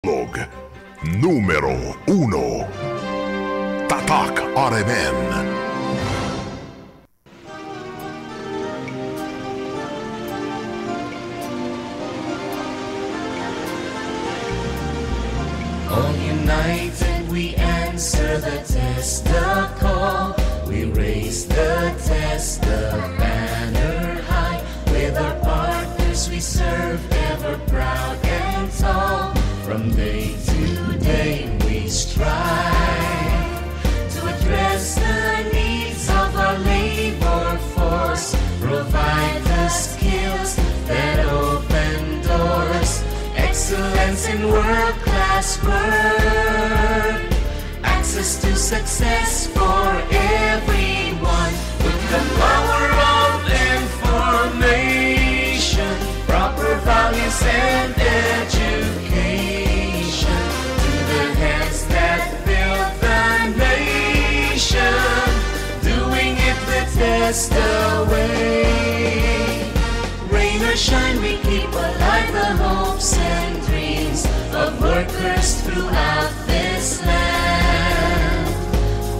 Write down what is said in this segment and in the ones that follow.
Log numero 1 Tatak RMN. All united we answer the test, the call. We raise the test, the banner high. With our partners we serve, ever proud and tall. From day to day we strive to address the needs of our labor force. Provide the skills that open doors. Excellence in world-class work. Access to success for everyone. With the power of information, proper values and education, to the hands that build the nation, doing it the test away. Rain or shine, we keep alive the hopes and dreams of workers throughout this land.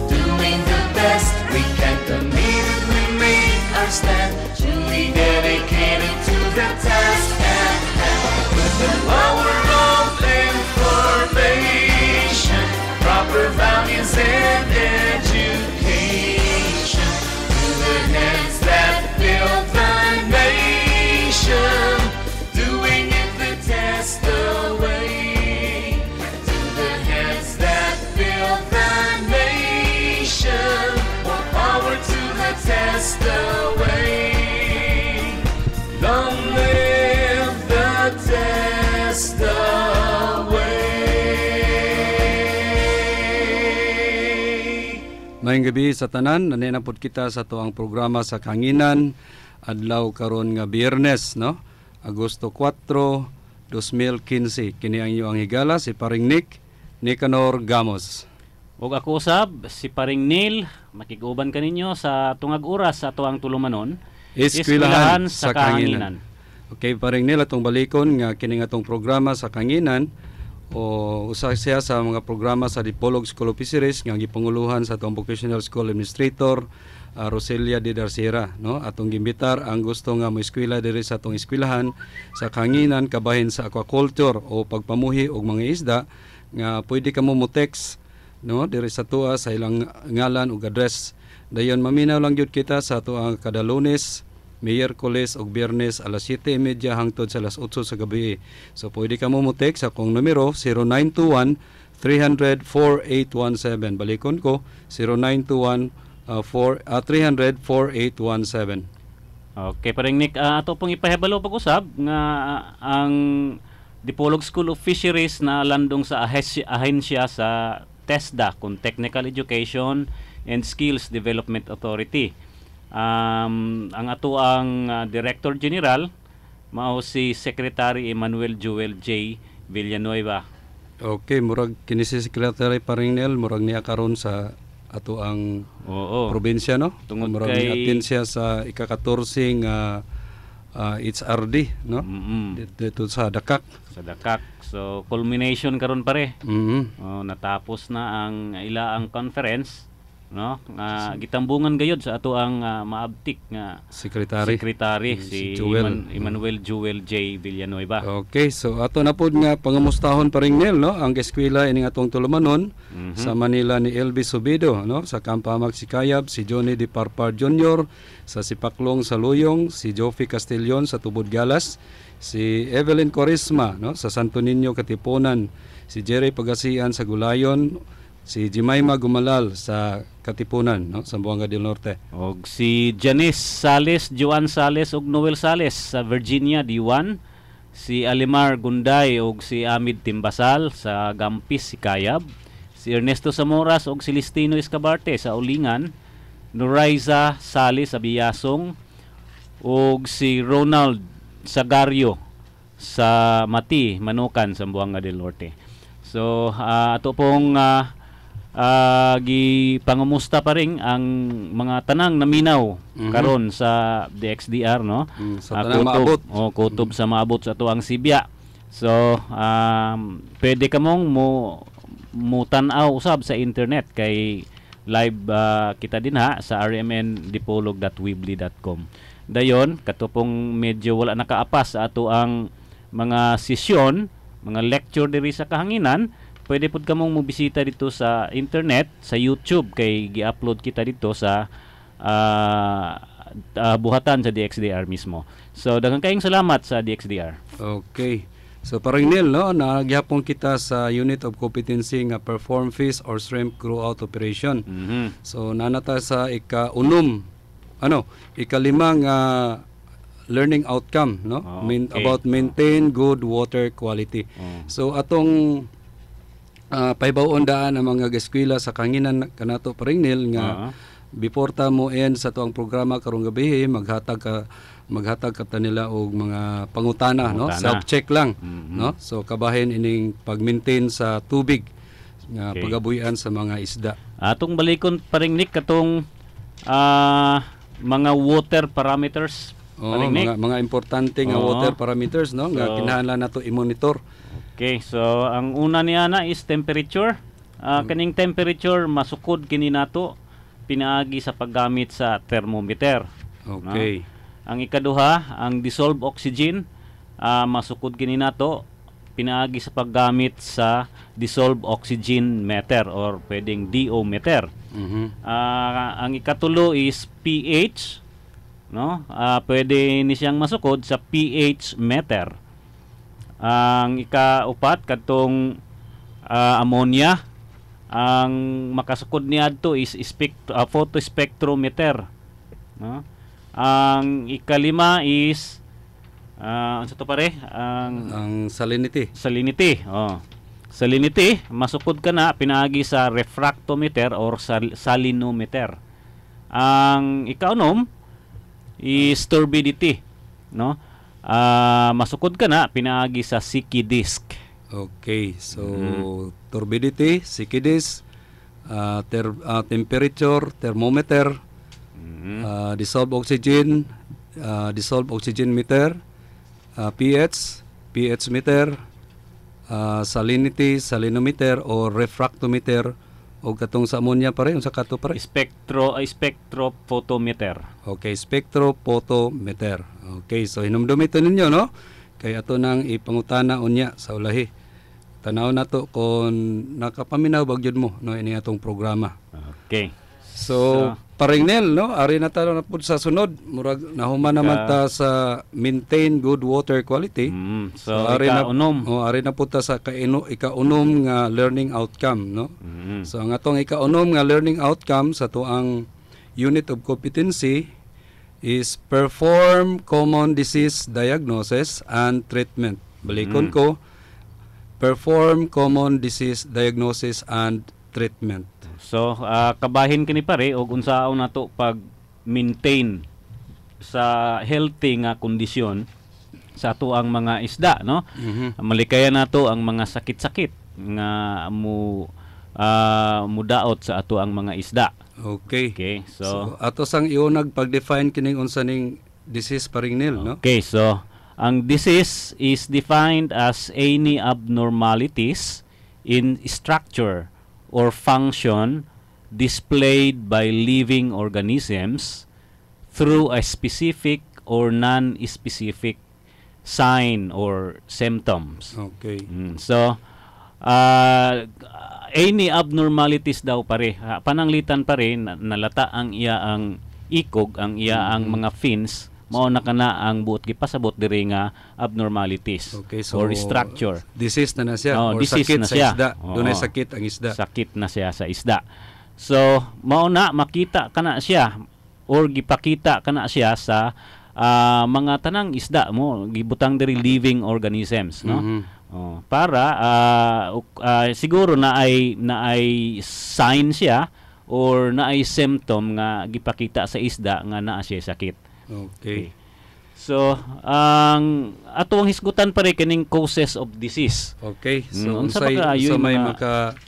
Doing the best we can, committed we make our stand, truly dedicated to the task at hand. With the power of information, proper values and education, to the hands that build the nation, doing it the test away. To the hands that build the nation, more power to the test away. Long live the test away. Maayong gabi sa tanan, naninapod kita sa tuang programa sa Kanginan adlaw karon nga Biyernes, no? Agosto 4, 2015. Kini ang iyong higala si Paring Nicanor Gamos. Ug ako usab si Paring Neil, makiguban kaninyo sa tungag oras sa tuang tulumanon. Eskwelahan sa Kanginan. Okay, Paring Neil, atong balikon nga kini nga tong programa sa Kanginan o usa siya sa mga programa sa Dipolog School of Fisheries nga gipanguluhan sa atong Vocational School Administrator Roselia de Darcera, no? Atong gimbitar ang gusto nga mo eskwela diri sa atong eskwelahan sa Kanginan kabahin sa aquaculture o pagpamuhi og mga isda nga pwede ka mo text, no, diri sa tuwa sa ilang ngalan ug address. Dayon maminaw lang gyud kita sa tuang kada Lunes, Miyerkules ug Biyernes alas 7:30 hangtod sa alas 8 sa gabi. So pwede ka mo text sa akong numero 0921 300-4817. Balikon ko 0921 300-4817. Okay, Paring Nick, ato pong ipahibalo pag-usab nga ang Dipolog School of Fisheries na landong sa ahensya sa TESDA kung Technical Education and Skills Development Authority. Ang ato ang Director General mao si Secretary Emmanuel Joel J. Villanueva. Okay, murag kini si Secretary Paring Nel, murag niya karon sa ato ang probinsya, no? Tungod murag kay niatin siya sa ika-14 HRD, no? Dito sa Dakak. Sa Dakak. So culmination karon pare. Natapos na ang ilaang conference, no? Gitambungan gayud sa ato ang maabtik nga secretary si Emmanuel Joel J. Villanueva. Okay, so ato na pod nga pangamustahon Paring Nel, no? Ang eskwela ining atong tulumanon sa Manila ni LB Subido, no? Sa Kampamag si Kayab, si Johnny Di Parpar Jr. Sa Sipaklong sa Luyong, si Joffy Castillon sa Tubod Galas, si Evelyn Corisma, no? Sa Santo Niño Katipunan, si Jerry Pagasian sa Gulayon, si Jemima Gumalal sa Katipunan, no? Sa Buanga del Norte. Og si Janice Sales, Joan Sales ug Noel Sales sa Virginia D1, si Alimar Gunday ug si Amid Timbasal sa Gampis si Kayab, si Ernesto Zamoras ug si Listino Escabarte sa Ulingan, Noraiza Sales sa Biyasong ug si Ronald Sagario sa Mati, Manukan sa Buanga del Norte. So ato pong gipangumusta pa rin ang mga tanang naminaw karon sa DXDR, no? Sa tanang maabot. Kutob sa maabot sa tuang Sibya. So pwede ka mong mo tan-aw usab sa internet kay live kita din sa rmndipolog.weebly.com. Dayon katupong medyo wala nakaapas sa ato ang mga sesyon, mga lecture diri sa kahanginan, pwede pud ka mong mobisita dito sa internet, sa YouTube kay gi-upload kita dito sa buhatan sa DXDR mismo. So daghang kayong salamat sa DXDR. Okay. So parang Neil, no, nagyapon kita sa unit of competency nga perform fish or shrimp throughout operation. So nanata sa ikalimang learning outcome, no? Okay. About maintain good water quality. So atong pahibaw-on daan ang mga eskwela sa kanginan kanato parang Neil nga before ta mo end sa tuang programa karong gabi maghatag ka nila og mga pangutana, no, self check lang, no, so kabahin ining pag-maintain sa tubig nga pagabuyan sa mga isda. Atong balikon paring Nick katong mga water parameters, mga importante nga water parameters, no, nga kinahanglan nato i-monitor. Okay, so ang una niya na is temperature. Kaning temperature masukod kini nato pinaagi sa paggamit sa thermometer. Okay. No? Ang ikaduha, ang dissolved oxygen, masukod kini nato pinaagi sa paggamit sa dissolved oxygen meter or pwedeng DO meter. Ang ikatulo is pH, no? Pwede ni siyang masukod sa pH meter. Ang ikaupat katong ammonia, ang makasukod niadto is photospectrometer, no? Ang ikalima is ano to pare? Ang salinity. Salinity, masukod ka na pinaagi sa refractometer or salinometer. Ang ikaunom is turbidity, no? Masukod ka na pinaagi sa Secchi disk. Okay, so turbidity, Secchi disk, temperature, thermometer, dissolved oxygen meter, pH meter, salinity, salinometer or refractometer, o katong sa ammonia pare unsa kato pare? Spectrophotometer. Okay, spectrophotometer. Okay, so hinumdumi ito ninyo, no? Kay ato nang ipangutana unya sa ulahi. Tanaw nato kung nakapaminaw bagyod mo, no, ini atong programa. Okay. So paring Nel, no, ari na tayo na pud sa sunod, murag nahuman naman ta sa maintain good water quality. So ari na pud ta sa ikaunom nga learning outcome, no. So ang atong ikaunom nga learning outcome sa tuang unit of competency is perform common disease diagnosis and treatment. Balikon ko, perform common disease diagnosis and treatment. So kabahin kini pare og unsaon nato pag maintain sa healthy nga kondisyon sa ato ang mga isda, no? Malikayan nato ang mga sakit-sakit nga mudaot sa ato ang mga isda. Okay. So ato sang iunag pag-define kining unsa ning disease paring Nil, no? Okay, so ang disease is defined as any abnormalities in structure or function displayed by living organisms through a specific or non-specific sign or symptoms. Okay. So any abnormalities daw pare, pananglitan pare nalata ang iya ang ikog, ang iya ang mga fins, mao na kana ang buot gipasabot diri nga abnormalities, okay, so or structure. Disease na siya or disease sakit na sa siya. isda. Dunay sakit ang isda. Sakit na siya sa isda. So mao na makita kana siya or gipakita kana siya sa mga tanang isda mo gibutang diri living organisms, no? Para siguro na ay sign siya or na ay symptom nga gipakita sa isda nga naa siya sakit. Okay. So ang atong hisgutan pare kining causes of disease. Okay. So unsay may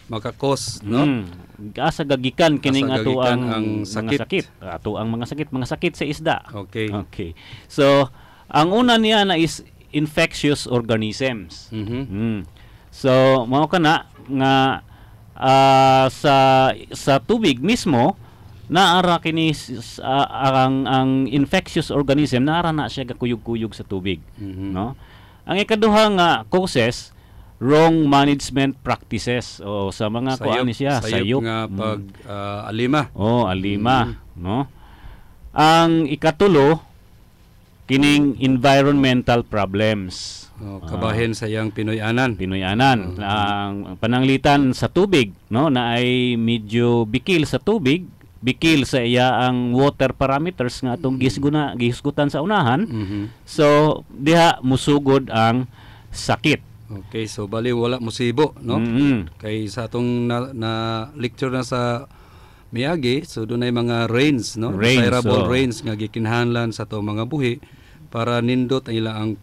maka-cause, no? Asa gagikan kining ato ang sakit. Ato ang mga sakit sa isda. Okay. Okay. So ang una niya na is infectious organisms. Mhm. So mao kana nga sa tubig mismo naara kini ang infectious organism naara na siya gakuyog-kuyog sa tubig, no? Ang ikaduha nga causes, wrong management practices o sa mga kuan ni siya sayop nga pag alima. Alima, no? Ang ikatulo, kining environmental problems. Kabahin sa iyang Pinoy-anan. Ang pananglitan sa tubig, no, na ay medyo bikil sa tubig, bikil sa iya ang water parameters nga atong gihisgutan sa unahan. So diha musugod ang sakit. Okay, so bali wala musibo, no? Kay sa atong na lecture na sa miagi, so dunay mga rains, no? Desirable rains nga gikinahanglan sa atong mga buhi para nindot ang ilang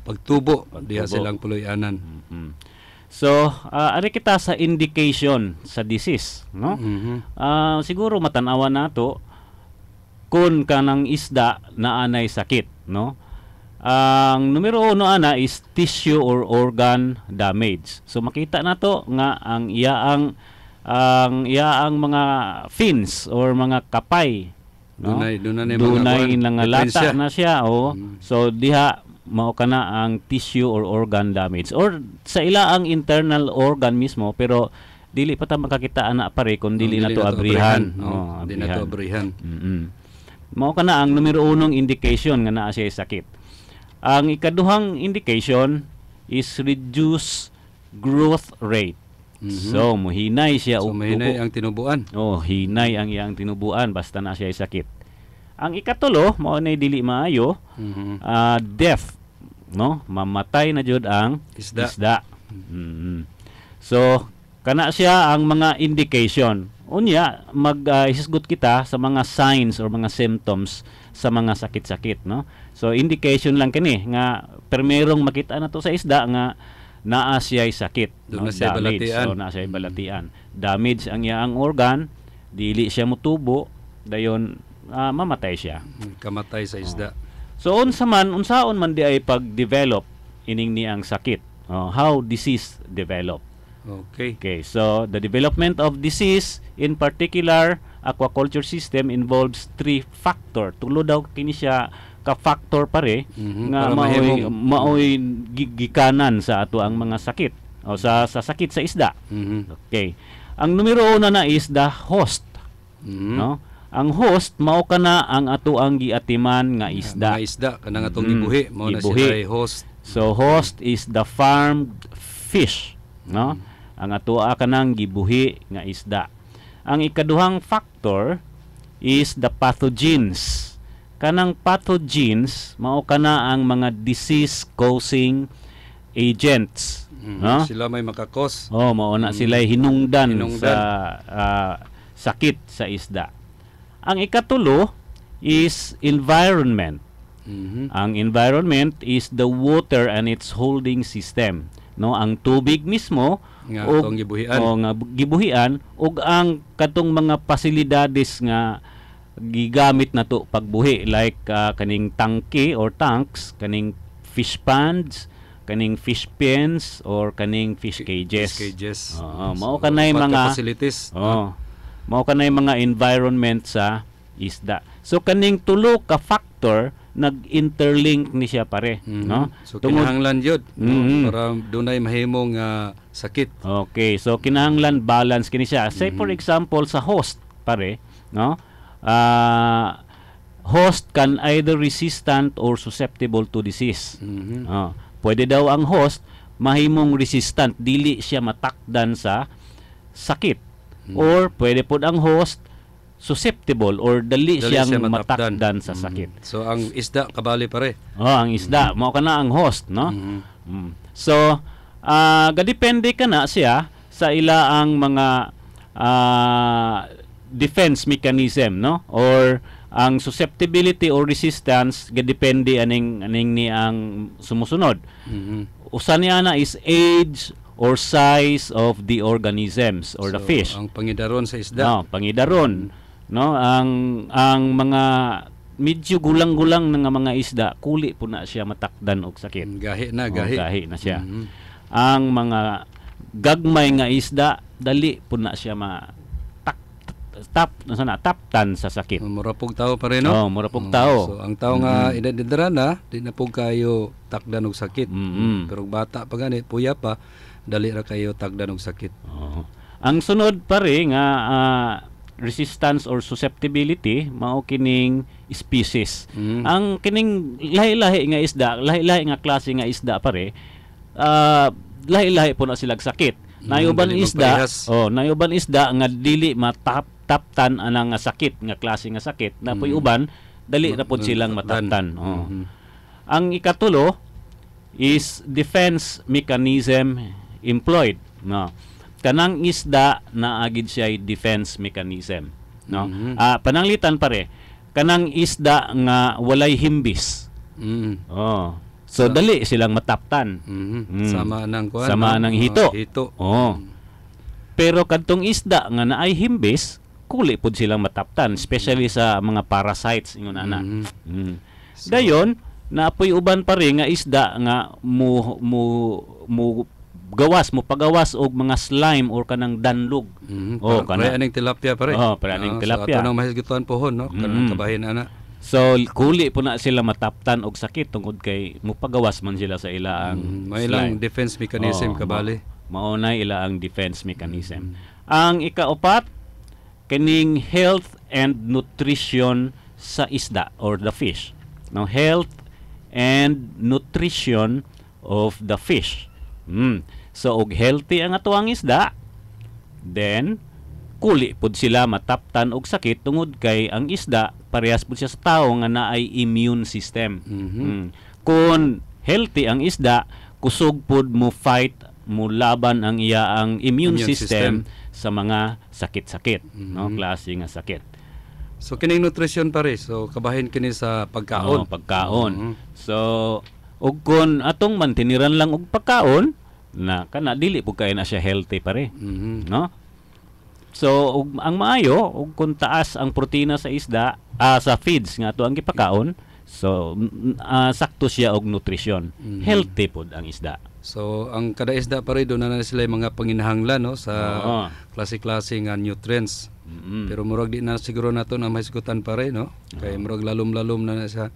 pagtubo diha silang puloy-anan. So, ari kita sa indication sa disease, no? Siguro matanawan nato kung kanang isda na anay sakit, no? Ang numero 1 ana is tissue or organ damage. So makita nato nga ang iyaang mga fins or mga kapay, no? Dunay nangalata na siya, So diha mao kana ang tissue or organ damage or sa ila ang internal organ mismo pero dili pa ta makakita ana pare kun dili nato abrihan. Dili nato abrihan. Mao kana ang numero 1 indication nga naa siya sakit. Ang ikaduhang indication is reduced growth rate. So muhinay siya og muhinay ang tinubuan. Hinay ang iyang tinubuan basta na siya sakit. Ang ikatulo mao nay dili maayo, death, no? Mamatay na jud ang isda. So kana siya ang mga indication. Unya maghisgot kita sa mga signs or mga symptoms sa mga sakit-sakit, no? So indication lang kini nga permerong makita nato sa isda nga naa siya'y sakit, no? Damage. So naa siya'y balatian. Damage ang iyang organ, dili siya mutubo, dayon mamatay siya. Kamatay sa isda. So unsaon man di ay pag-develop ining ni ang sakit. How disease develop. Okay, so the development of disease, in particular aquaculture system, involves 3 factor. Tulo daw kini siya ka factor pare nga maoy gikanan sa ato ang mga sakit o sa sakit sa isda. Okay. Ang numero 1 na is the host. No? Ang host mao kana ang ato ang giatiman nga isda. Mga isda kanang atong gibuhi mao na siya host. So host is the farmed fish, no? Ang ato kanang gibuhi nga isda. Ang ikaduhang factor is the pathogens. Kanang pathogens mao kana ang mga disease causing agents, no? Sila may makakos. Mao na sila hinungdan sa sakit sa isda. Ang ikatulo is environment. Ang environment is the water and its holding system, no? Ang tubig mismo nga atong gibuhian ug ang katong mga pasilidades nga gigamit nato pagbuhi like kaning tangke or tanks, kaning fish ponds, kaning fish pens or kaning fish cages. Mao kanay mga facilities. Mao kanay mga environment sa isda. So kaning tulo ka factor nag-interlink ni siya pare, no? So kinahanglan yun para dunay mahimong sakit. Okay, so kinahanglan balance kini siya. Say for example sa host pare, no? Host can either resistant or susceptible to disease. Pwede daw ang host mahimong resistant, dili siya matakdan sa sakit. Or pwede pod ang host susceptible or dali siyang matakdan sa sakit. So ang isda kabali pare. Ang isda mao kana ang host, no? So gadepende kana siya sa ilaang mga defense mechanism, no? Or ang susceptibility or resistance gadepende aning ni ang sumusunod. Usa niya na is age or size of the organisms or the fish. Ang pangidaron sa isda. Pangidaron, no? Ang mga medyo gulang-gulang nga mga isda, kuli po na siya matakdan og sakit. Gahi na, Oh, gahi. gahi na siya. Mhm. Ang mga gagmay nga isda, dali po na siya taptan sa sakit. Mura pog tao pa rin, no? Oh, mura pog tao. So ang tao nga idadidra na, di na pog kayo takdan og sakit. Mm-mm. Pero bata pa gani, puya pa, dali ra kayo takdan og sakit. Oo. Ang sunod pa rin nga resistance or susceptibility mao kining species. Mm. Ang kining lahi-lahi nga isda, lahi-lahi nga klase nga isda pare, lahi-lahi po na silang sakit. Nayuban dili isda, magparehas. nayuban isda nga dili mataptan anang nga sakit nga klase nga sakit. Na puy uban dali ra pod silang mataptan. Oh. Mhm. Ang ikatulo is defense mechanism employed, no. Kanang isda na agid siya defense mechanism, no. Pananglitan pare, kanang isda nga walay himbis. Mm. Oh. So dali silang mataptan. Mhm. Sama nang kuan. Sama ng hito. Hito. Oh. Pero kadtong isda nga naay himbis, kuli pud silang mataptan, especially sa mga parasites ingon ana. Dayon, naapoy uban pa rin nga isda nga mo pagawas og mga slime or kanang danlog. Oh, Pare aning tilapia pare. Oh, pare aning tilapia. So ato nang mahisgutuan pohon, no? Kanang kabahin ana. So kuli po na sila mataptan og sakit tungod kay mupagawas man sila sa ilaang May ilang defense mechanism kabali. Maunay ilaang defense mechanism. Ang ikaapat kining health and nutrition sa isda or the fish. Now health and nutrition of the fish. So og healthy ang atoang isda, then kuli pud sila mataptan og sakit tungod kay ang isda parehas pud siya sa tawo nga naay immune system. Kung healthy ang isda, kusog pud mo fight, mo laban ang iyaang immune system sa mga sakit-sakit, no, klase nga sakit. So kining nutrition pare, so kabahin kini sa pagkaon. Pagkaon. So og kun atong mantiniran lang og pagkaon, na kana dili pud kay na siya healthy pare, no? So ang maayo og kung taas ang protina sa isda, sa feeds nga ato ang gipakaon, so sakto siya og nutrition. Healthy pud ang isda. So ang kada isda pare do na sila yung mga panginahanglan, no, sa klase-klase nga nutrients. Pero murag di na siguro nato na mahisgutan pare, no? Kay murag lalom-lalom na siya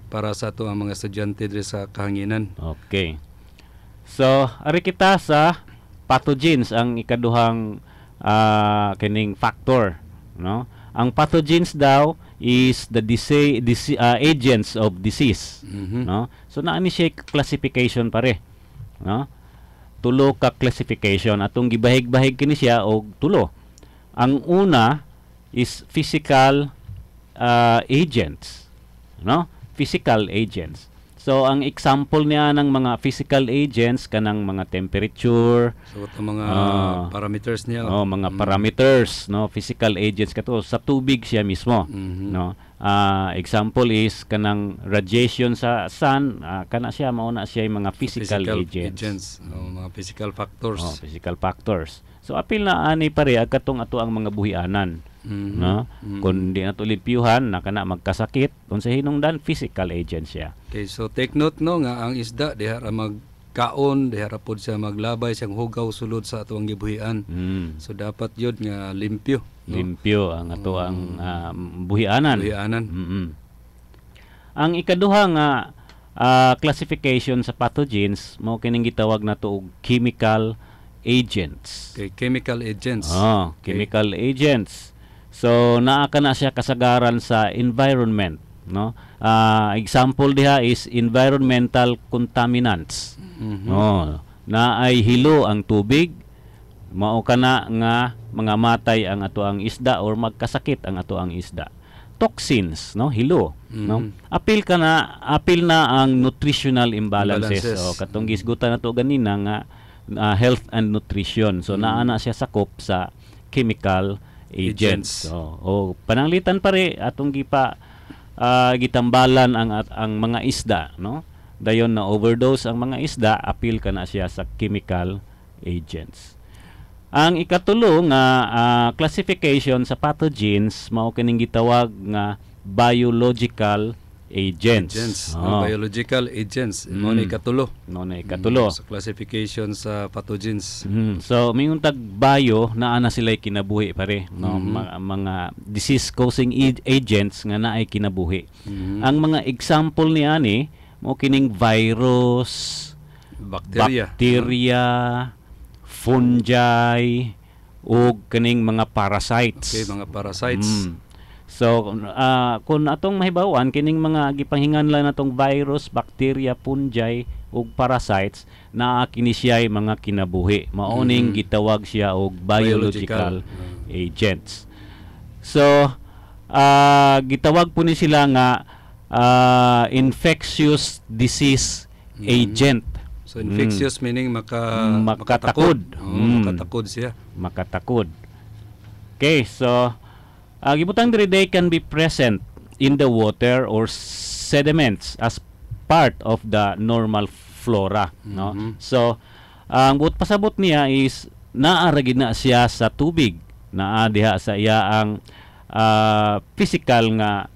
para sa ato ang mga estudyante diri sa kahanginan. Okay. So, ari kita sa pathogens ang ikaduhang kining factor, no? Ang pathogens daw is the agents of disease, no? So naani siya classification pare, no? Tulo ka classification atong gibahig-bahig kini siya og tulo. Ang una is physical agents, no? Physical agents. So ang example niya ng mga physical agents kanang mga temperature, So ito mga parameters niya. mga parameters, no, physical agents kato sa tubig siya mismo, no. Example is kanang radiation sa sun, kana siya mauna siya yung mga physical agents. Mga physical factors. Physical factors. So apil na ani pare katong ato ang mga buhianan, no. Kung di nato limpyuhan na kana magkasakit, unsa hinungdan physical agents siya. Okay, so take note, no, nga ang isda diha ra magkaon, diha ra pod siya maglabay siyang hugaw sulod sa atuang gibuhian. So dapat yun nga limpyo, no? Limpyo ang ato ang buhianan. Ang ikaduha nga classification sa pathogens mao kining gitawag nato og chemical agents. Okay, chemical agents. Chemical agents. So naa kana siya kasagaran sa environment, no? Example diha is environmental contaminants. Na ay hilo ang tubig, mao kana nga mga matay ang ato ang isda or magkasakit ang ato ang isda. Toxins, no, hilo, no. Apil na ang nutritional imbalances. Katong gisgutan nato ganina nga health and nutrition. So naa na siya sakop sa chemical agents. Pananglitan pare atong gitambalan ang mga isda, no? Dayon na overdose ang mga isda, apil kana siya sa chemical agents. Ang ikatulo nga classification sa pathogens mao kining gitawag nga biological agents. Biological agents. Mo ni katulo. No na ikatulo. Sa classification sa pathogens. So mayong tag bio naa na sila kinabuhi pare, no? Mga disease causing agents nga naay kinabuhi. Ang mga example ni ani mo kining virus, bacteria, fungi, o kaning mga parasites. Okay, mga parasites. So kung atong mahibawan kining mga gipanghinganlan natong virus, bacteria, fungi ug parasites naa kini siya mga kinabuhi. Maoning gitawag siya og biological agents. So gitawag po ni sila nga infectious disease agent. So infectious meaning makatakod. Makatakod siya. Makatakod. Okay, so gibutang diri they can be present in the water or sediments as part of the normal flora, no? So ang pasabot niya is naa ra gid na siya sa tubig, naa diha sa iyaang physical nga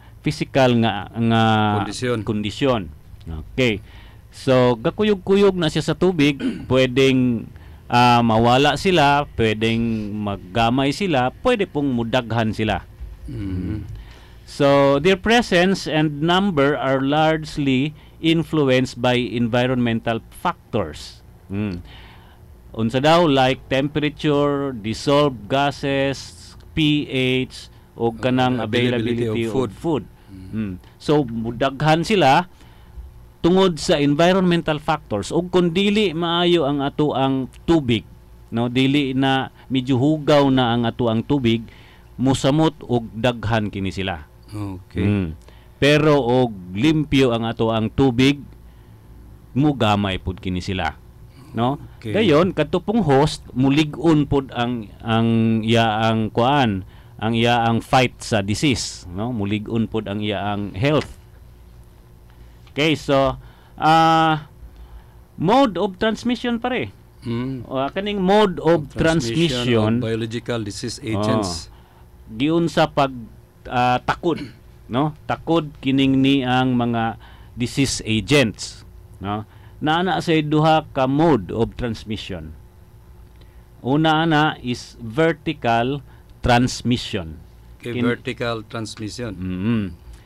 kondisyon. Okay. So gakuyog-kuyog na siya sa tubig, pwedeng mawala sila, pwedeng maggamay sila, pwede pong mudaghan sila. So their presence and number are largely influenced by environmental factors. Unsa daw like temperature, dissolved gases, pH o kanang availability of food. So mudaghan sila tungod sa environmental factors ug kun dili maayo ang ato ang tubig, no, dili na medyo hugaw na ang ato ang tubig, musamot og daghan kini sila. Okay. Pero og limpyo ang ato ang tubig, mugamay pud kini sila, no? Okay. Dayon kadto pong host mulig-on pud ang iyaang kuan, ang iyaang fight sa disease, no? Mulig-on pud ang iyaang health. Okay, so mode of transmission pare. Kaning mode of transmission of biological disease agents. Giun sa pag takod, no? Takod kining ni ang mga disease agents, no? Naana sa duha ka mode of transmission. Una na is vertical transmission. Okay, vertical transmission.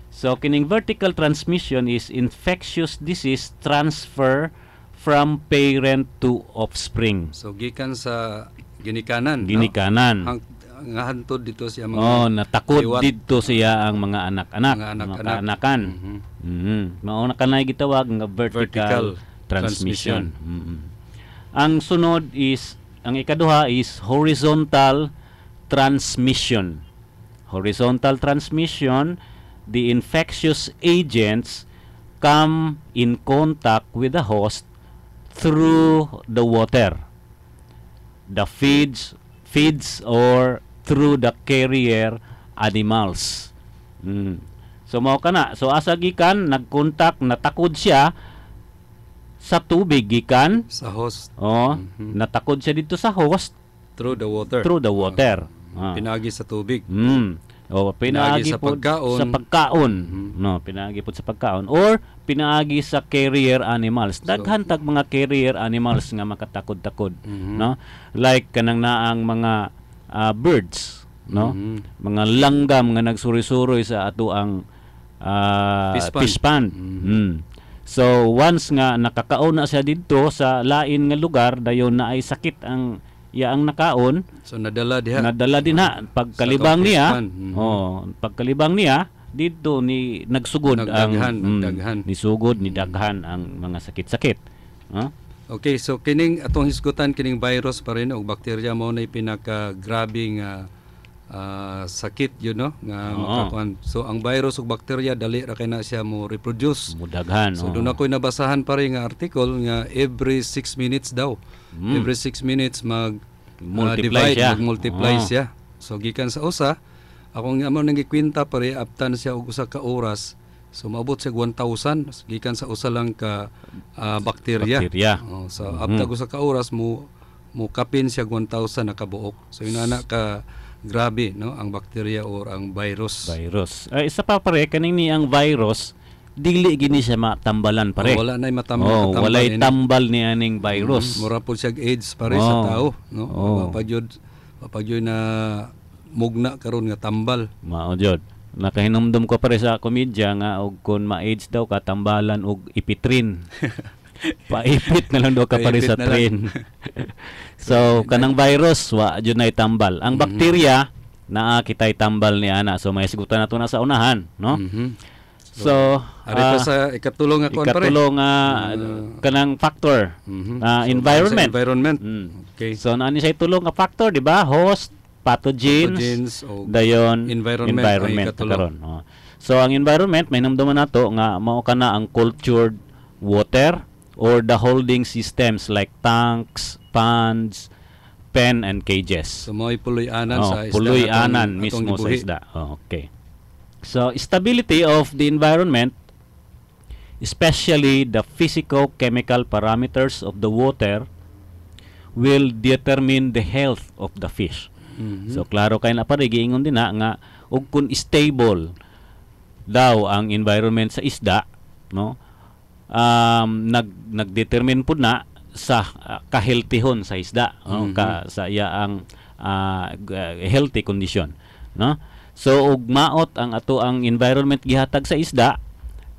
So kining vertical transmission is infectious disease transfer from parent to offspring. So gikan sa ginikanan. Ginikanan. Nga hantod dito siya mga natakod dito siya ang mga anak-anak, mga anak-anakan. Mao na kanay gitawag nga vertical transmission. Ang sunod is, ang ikaduha is horizontal transmission. Horizontal transmission, the infectious agents come in contact with the host through the water, the feeds or through the carrier animals. So mao kana, so asa gikan nagkontak, natakod siya sa tubig gikan sa host. Natakod siya dito sa host through the water. Pinagi sa tubig. Pinaagi sa pagkaon. No, pinaagi po sa pagkaon or pinaagi sa carrier animals. Daghan tag mga carrier animals nga makatakod-takod, no? Like kanang naang mga birds, no? Mga langgam nga nagsuri-suroy sa ato ang fish pond. So once nga nakakaon na siya didto sa lain nga lugar, dayon na ay sakit ang yaang nakaon, so nadala din pagkalibang niya. Pagkalibang niya dito ni nagsugod nagdaghan. Nisugod ni daghan ang mga sakit-sakit. Okay, so kining atong hisgutan kining virus pa rin o bacteria mo na pinaka-grabing sakit yun, no? Makakuan. So ang virus o bacteria dali ra kay na siya mo reproduce. Mudaghan. So doon ako'y nabasahan pa rin nga article nga every 6 minutes daw. Every 6 minutes mag-multiply siya. So gikan sa usa, akong amo nang gikwenta pa rin aptan siya og usa ka oras. So maabot siya 1,000 gikan sa usa lang ka bacteria. So after usa ka oras mo kapin siya 1,000 na kabuok. So inana ka grabe, no, ang bakterya or ang virus. Isa pa pare kaning ni ang virus dili gini siya matambalan pare. Wala na matambal. Walay tambal ni aning virus. Mura po siya AIDS pare sa tao, no. Papagyod na mugna karon nga tambal. Mao jud. Nakahinumdum ko pare sa komedya nga og kun ma-AIDS daw katambalan og ipitrin. Paipit na lang daw ka pare sa train. So kanang virus wa jud nay tambal. Ang bakterya naa kitay tambal ni ana. So may sigutan nato na sa unahan, no? So ari pa sa ikatulong nga kon pare. Kanang factor environment. Okay. So naani siya tulong nga factor, di ba? Host, pathogens dayon environment karon. So ang environment may namdaman nato nga mao kana ang cultured water or the holding systems like tanks, ponds, pen and cages. So mo'y puloy-anan sa isda. Puloy-anan mismo sa isda. Okay. So stability of the environment, especially the physico-chemical parameters of the water, will determine the health of the fish. So klaro kay na pare giingon din na nga ug kun stable daw ang environment sa isda, no? Nagdetermine pud na sa kahealthihon sa isda, no? Sa iya ang healthy condition, no? So ug maot ang ato ang environment gihatag sa isda,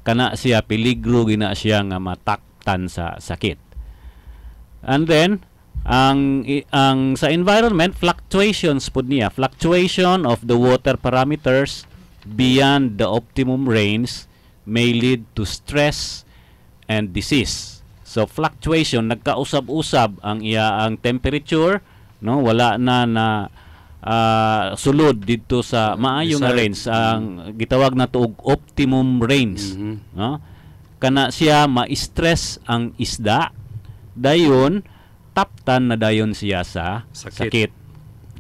kana siya peligro gina siya nga mataktan sa sakit. And then ang sa environment fluctuations pud niya, fluctuation of the water parameters beyond the optimum range may lead to stress and disease. So fluctuation, nagkausab-usab ang ang temperature, no, wala na sulod dito sa maayo nga range, ang gitawag na tuog optimum range, no? Kana siya ma-stress ang isda, dayon taptan na dayon siya sa sakit.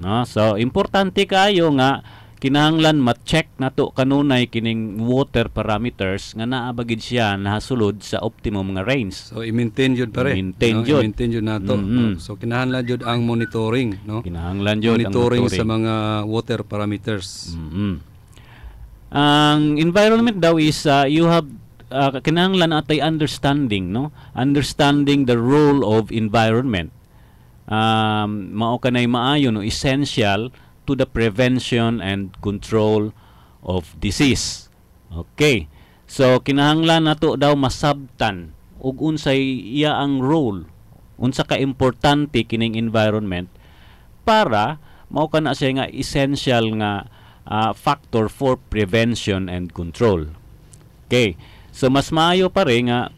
No? So importante kayo nga kinahanglan ma-check nato kanunay kining water parameters nga naa bagid siya nahasulod sa optimum nga range. So i-maintain jud pare. I-maintain jud nato. So kinahanglan jud ang monitoring, no? Kinahanglan jud monitoring sa mga water parameters. Ang environment daw is you have kinahanglan atay understanding, no? Understanding the role of environment. Mao kanay maayo, no, essential to the prevention and control of disease. Okay. So kinahanglan nato daw masabtan ug unsay iya ang role, unsa ka importante kining environment para mao kana siya nga essential nga factor for prevention and control. Okay. So mas maayo pare nga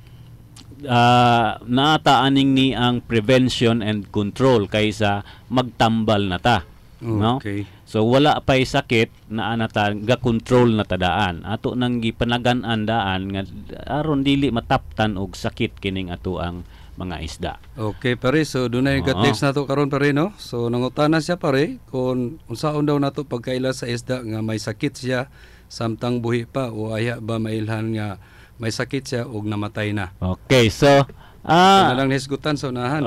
naataaning ni ang prevention and control kaysa magtambal na ta. No? Okay. So wala pay sakit na anata ga-control na tadaan. Ato nang gipanagan-an daan nga aron dili mataptan og sakit kining ato ang mga isda. Okay pare, so dunay ka-text nato karon pare, no? So nangutana siya pare kung unsaon daw nato pagkaila sa isda nga may sakit siya samtang buhi pa o aya ba mailhan nga may sakit siya ug namatay na. Okay, so lang hisgutan sa unahan.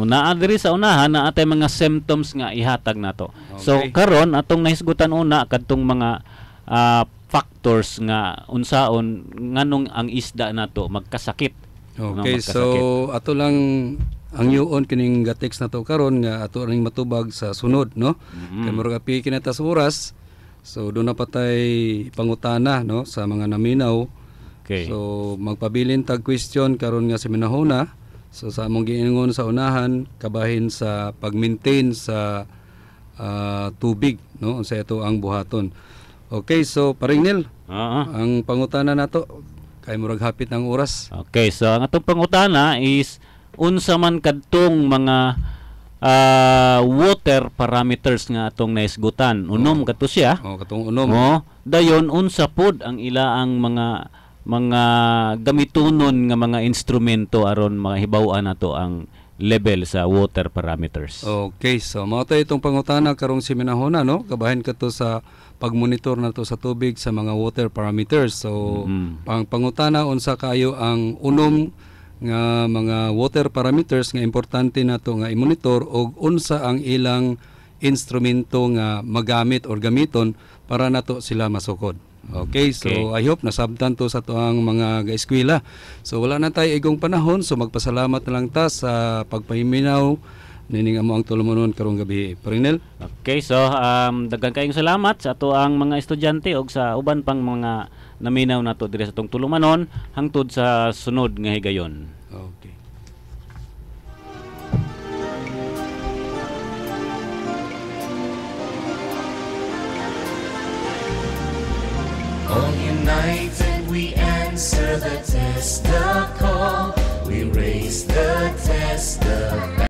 Naa diri sa unahan na atay mga symptoms nga ihatag nato. Okay. So karon atong nahisgutan una kadtong mga factors nga unsaon nganong ang isda nato magkasakit. Okay, so ato lang ang yuon kining ga-text nato karon nga ato ring matubag sa sunod, no? Kay murag api kinata sa oras. So doon na patay pangutana, no, sa mga naminaw. Okay. So magpabilin tag question karon nga sa minahuna. So sa among giingon sa unahan kabahin sa pag-maintain sa tubig, no, unsa ito ang buhaton. Okay, so paring Nel, ang pangutana nato kay murag hapit ng oras. Okay, so ang atong pangutana is unsa man kadtong mga water parameters nga atong naisgutan. Unom kadto siya. Katong unom. Dayon unsa pod ang ilaang mga gamitonon nga mga instrumento aron mahibaw-an nato ang level sa water parameters. Okay, so mao tay itong pangutana karong siminahona, no? Kabahin kadto sa pagmonitor nato sa tubig sa mga water parameters. So pangutana unsa kayo ang unom nga mga water parameters nga importante nato nga i-monitor og unsa ang ilang instrumento nga magamit or gamiton para nato sila masukod. Okay, so I hope nasabtan to sa tuang mga ga-eskwela. So wala na tayo igong panahon, so magpasalamat na lang ta sa pagpahiminaw nining amo ang tulumanon karong gabi. Parinel? Okay, so daghan kayong salamat sa ato ang mga estudyante og sa uban pang mga naminaw nato diri sa tong tulumanon hangtod sa sunod nga higayon. Okay. All united we answer the test, the call. We raise the test, the